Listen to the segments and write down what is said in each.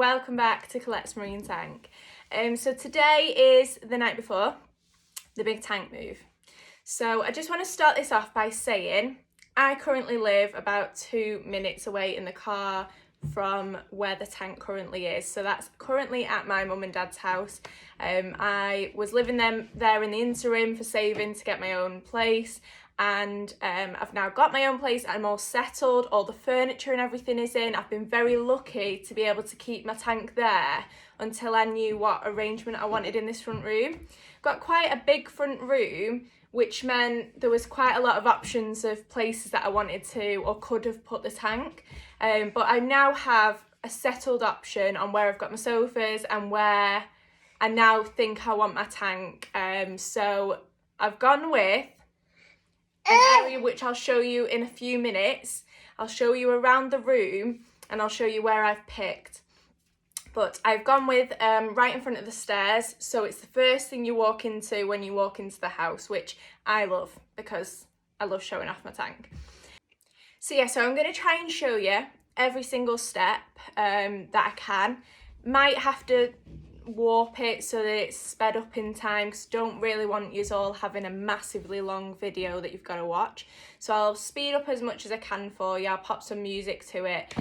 welcome back to Colette's Marine Tank. So today is the night before the big tank move. So I just want to start this off by saying I currently live about 2 minutes away in the car from where the tank currently is. So that's currently at my mum and dad's house. I was living there in the interim for saving to get my own place, and I've now got my own place. I'm all settled, all the furniture and everything is in. I've been very lucky to be able to keep my tank there until I knew what arrangement I wanted in this front room. Got quite a big front room, which meant there was quite a lot of options of places that I wanted to or could have put the tank. But I now have a settled option on where I've got my sofas and where I now think I want my tank. So I've gone with an area which I'll show you in a few minutes. I'll show you around the room and I'll show you where I've picked. But I've gone with right in front of the stairs, so it's the first thing you walk into when you walk into the house, which I love because I love showing off my tank. So yeah, so I'm going to try and show you every single step that I can. Might have to warp it so that it's sped up in time, because don't really want you all having a massively long video that you've got to watch. So I'll speed up as much as I can for you. I'll pop some music to it,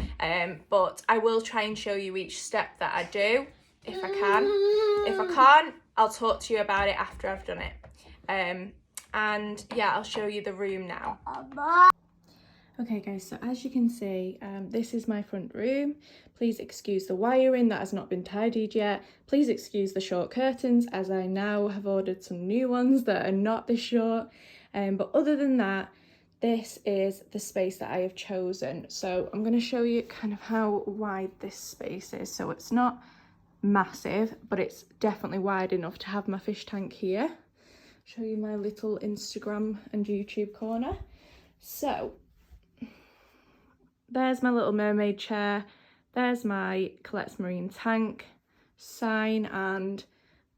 but I will try and show you each step that I do if I can. If I can't, I'll talk to you about it after I've done it. And yeah, I'll show you the room now. Okay guys, so as you can see, this is my front room. Please excuse the wiring that has not been tidied yet. Please excuse the short curtains, as I now have ordered some new ones that are not this short. But other than that, this is the space that I have chosen. So I'm going to show you kind of how wide this space is. So it's not massive, but it's definitely wide enough to have my fish tank here. Show you my little Instagram and YouTube corner. So there's my little mermaid chair, there's my Colette's Marine Tank sign, and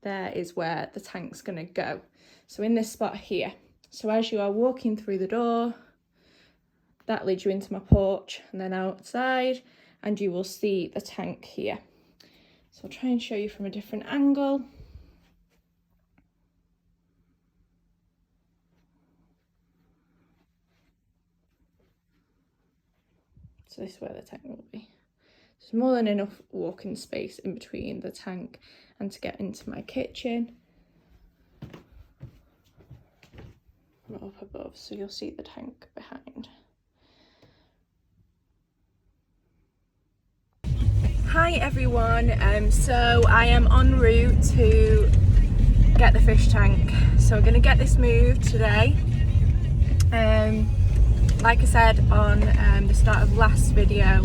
there is where the tank's gonna go. So in this spot here. So as you are walking through the door, that leads you into my porch and then outside, and you will see the tank here. So I'll try and show you from a different angle. So this is where the tank will be. There's more than enough walking space in between the tank and to get into my kitchen. I'm up above, so you'll see the tank behind. Hi everyone, so I am en route to get the fish tank. So we're going to get this moved today. Like I said on the start of last video,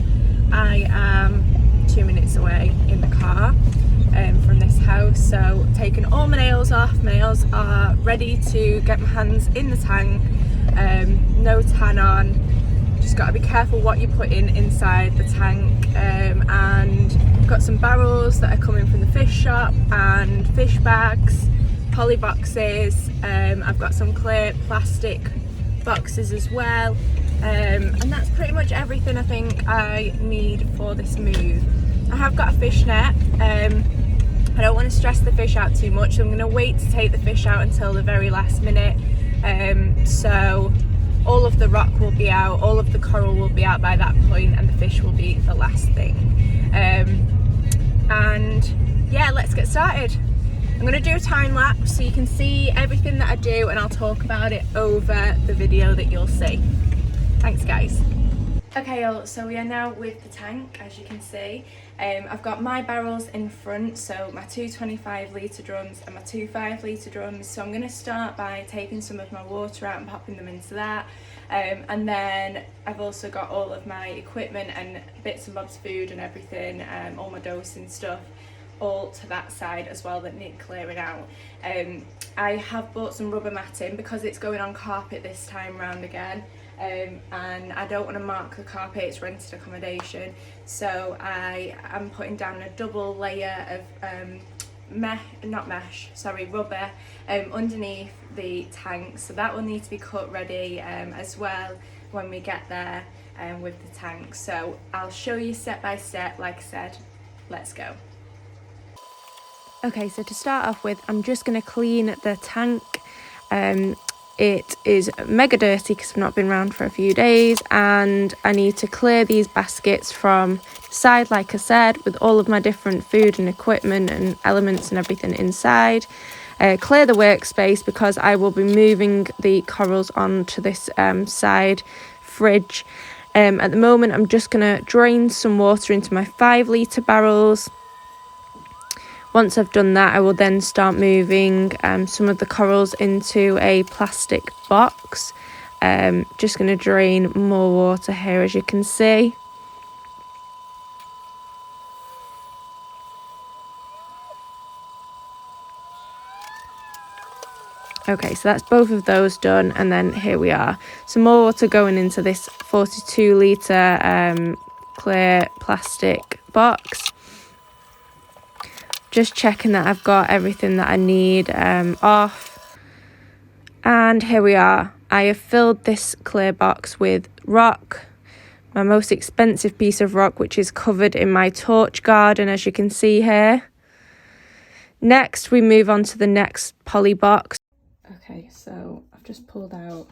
I am 2 minutes away in the car from this house, so taking all my nails off. My nails are ready to get my hands in the tank, no tan on, just got to be careful what you put inside the tank, and got some barrels that are coming from the fish shop and fish bags, poly boxes, I've got some clear plastic boxes as well, and that's pretty much everything I think I need for this move. I have got a fish net. I don't want to stress the fish out too much, so I'm going to wait to take the fish out until the very last minute. So all of the rock will be out, all of the coral will be out by that point, and the fish will be the last thing. And yeah, let's get started. I'm going to do a time lapse so you can see everything that I do, and I'll talk about it over the video that you'll see. Thanks guys. Okay, so we are now with the tank, as you can see. I've got my barrels in front, so my two 25 litre drums and my two 5 litre drums. So I'm going to start by taking some of my water out and popping them into that. And then I've also got all of my equipment and bits and bobs food and everything, all my dosing stuff, all to that side as well that need clearing out. I have bought some rubber matting because it's going on carpet this time round again. And I don't want to mark the carpet, it's rented accommodation, so I am putting down a double layer of rubber underneath the tank, so that will need to be cut ready as well when we get there with the tank. So I'll show you step by step, like I said, let's go. Okay, so to start off with, I'm just going to clean the tank. It is mega dirty because I've not been around for a few days, and I need to clear these baskets from the side, like I said, with all of my different food and equipment and elements and everything inside. Clear the workspace because I will be moving the corals onto this side fridge. At the moment, I'm just going to drain some water into my 5-litre barrels. Once I've done that, I will then start moving some of the corals into a plastic box. Just going to drain more water here, as you can see. Okay, so that's both of those done, and then here we are. Some more water going into this 42-litre clear plastic box. Just checking that I've got everything that I need off. And here we are. I have filled this clear box with rock, my most expensive piece of rock, which is covered in my torch garden, as you can see here. Next, we move on to the next poly box. Okay, so I've just pulled out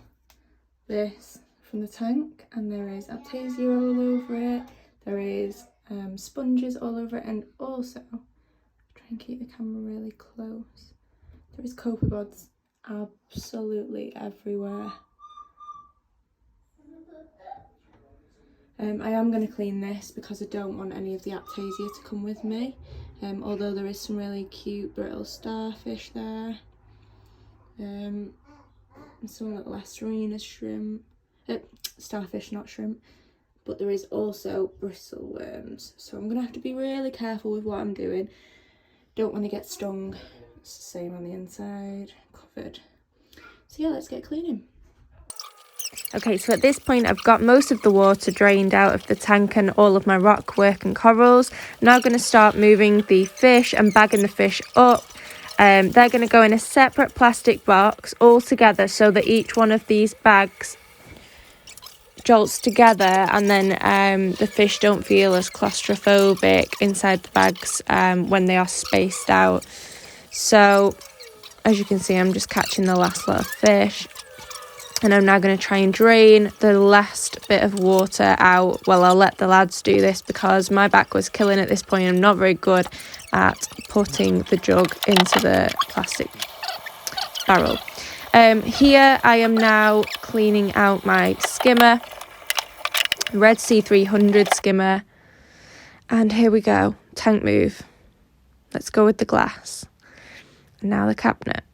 this from the tank, and there is Artezia all over it. There is sponges all over it, and also, try and keep the camera really close, there is copepods absolutely everywhere. I am going to clean this because I don't want any of the Artezia to come with me, although there is some really cute brittle starfish there. And some little Asterina shrimp, starfish, not shrimp, but there is also bristleworms, so I'm gonna have to be really careful with what I'm doing. Don't want to get stung. It's the same on the inside, covered. So yeah, let's get cleaning. Okay, so at this point I've got most of the water drained out of the tank and all of my rock work and corals. I'm now going to start moving the fish and bagging the fish up. They're going to go in a separate plastic box all together so that each one of these bags jolts together, and then the fish don't feel as claustrophobic inside the bags when they are spaced out. So as you can see, I'm just catching the last lot of fish, and I'm now going to try and drain the last bit of water out. Well, I'll let the lads do this because my back was killing at this point. I'm not very good at putting the jug into the plastic barrel. Here I am now cleaning out my skimmer, Redsea 300 skimmer, and here we go, tank move. Let's go with the glass. And now the cabinet.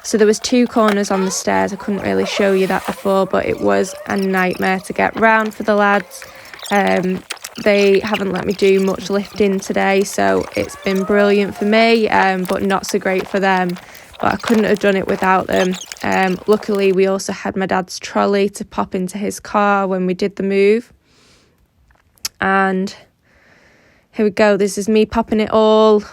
So there was 2 corners on the stairs. I couldn't really show you that before, but it was a nightmare to get round for the lads. They haven't let me do much lifting today, so it's been brilliant for me, but not so great for them. But I couldn't have done it without them. Luckily, we also had my dad's trolley to pop into his car when we did the move. And here we go. This is me popping it all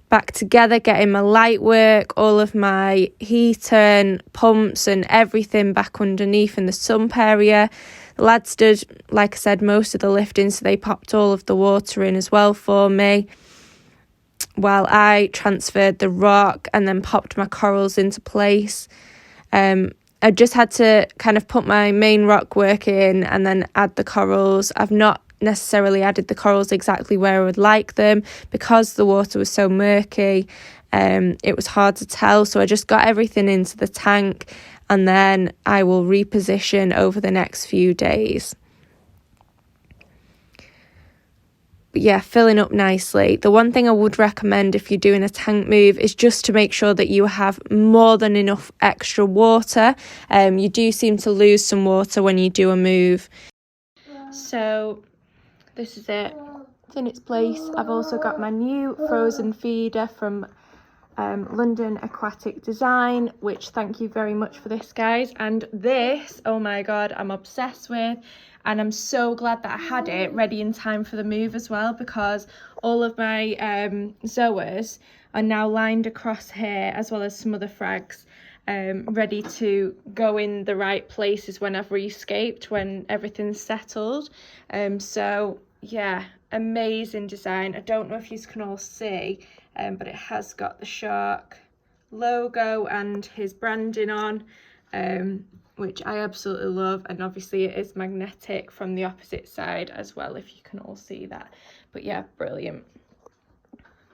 back together, getting my light work, all of my heater and pumps and everything back underneath in the sump area. The lads did, like I said, most of the lifting, so they popped all of the water in as well for me, while I transferred the rock and then popped my corals into place. I just had to kind of put my main rock work in and then add the corals. I've not necessarily added the corals exactly where I would like them because the water was so murky. It was hard to tell, so I just got everything into the tank, and then I will reposition over the next few days. But yeah, filling up nicely. The one thing I would recommend if you're doing a tank move is just to make sure that you have more than enough extra water. You do seem to lose some water when you do a move. So this is it. It's in its place. I've also got my new frozen feeder from London Aquatic Design, which thank you very much for this, guys. And this, oh my god, I'm obsessed with, and I'm so glad that I had it ready in time for the move as well, because all of my zoas are now lined across here, as well as some other frags. ready to go in the right places when I've rescaped, when everything's settled. So yeah, amazing design. I don't know if you can all see, but it has got the shark logo and his branding on, which I absolutely love, and obviously it is magnetic from the opposite side as well, if you can all see that. But yeah, brilliant.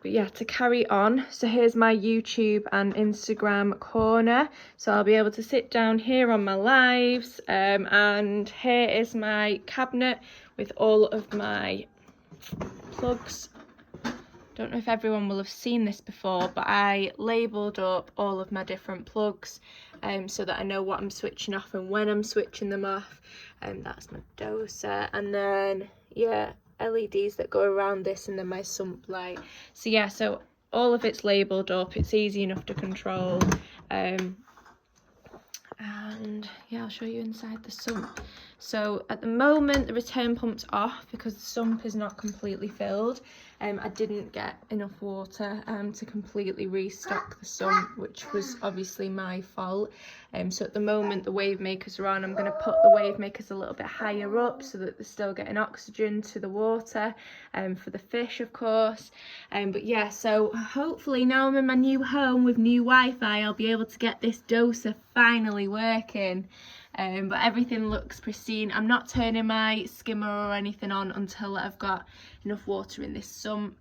But yeah, to carry on, so here's my YouTube and Instagram corner. So I'll be able to sit down here on my lives, and here is my cabinet with all of my plugs. Don't know if everyone will have seen this before, but I labelled up all of my different plugs, so that I know what I'm switching off and when I'm switching them off. That's my doser, and then yeah, LEDs that go around this, and then my sump light. So yeah, so all of it's labelled up, it's easy enough to control. And yeah, I'll show you inside the sump. So at the moment the return pump's off because the sump is not completely filled. I didn't get enough water to completely restock the sump, which was obviously my fault. So at the moment the Wavemakers are on. I'm going to put the Wavemakers a little bit higher up so that they're still getting oxygen to the water, for the fish of course. But yeah, so hopefully now I'm in my new home with new Wi-Fi, I'll be able to get this doser finally working. But everything looks pristine. I'm not turning my skimmer or anything on until I've got enough water in this sump.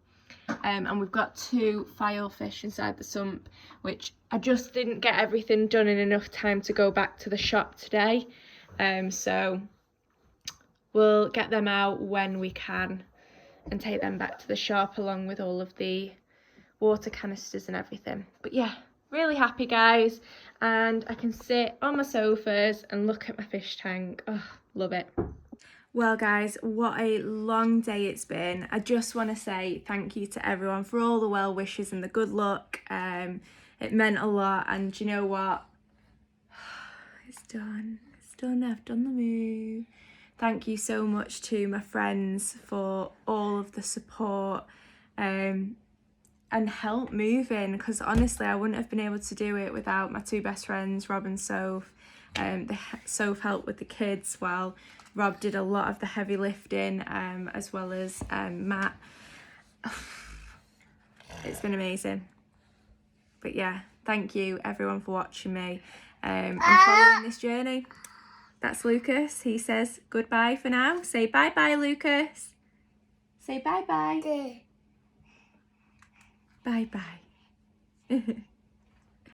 And we've got 2 filefish inside the sump, which I just didn't get everything done in enough time to go back to the shop today. So we'll get them out when we can and take them back to the shop along with all of the water canisters and everything. But yeah, really happy guys, and I can sit on my sofas and look at my fish tank. Oh, love it. Well guys, what a long day it's been. I just want to say thank you to everyone for all the well wishes and the good luck. It meant a lot, and you know what? It's done. It's done. I've done the move. Thank you so much to my friends for all of the support and help moving, because honestly I wouldn't have been able to do it without my 2 best friends, Rob and Soph. Soph helped with the kids while Rob did a lot of the heavy lifting, as well as Matt. It's been amazing. But yeah, thank you everyone for watching me and following this journey. That's Lucas. He says goodbye for now. Say bye-bye, Lucas. Say bye-bye. Bye-bye.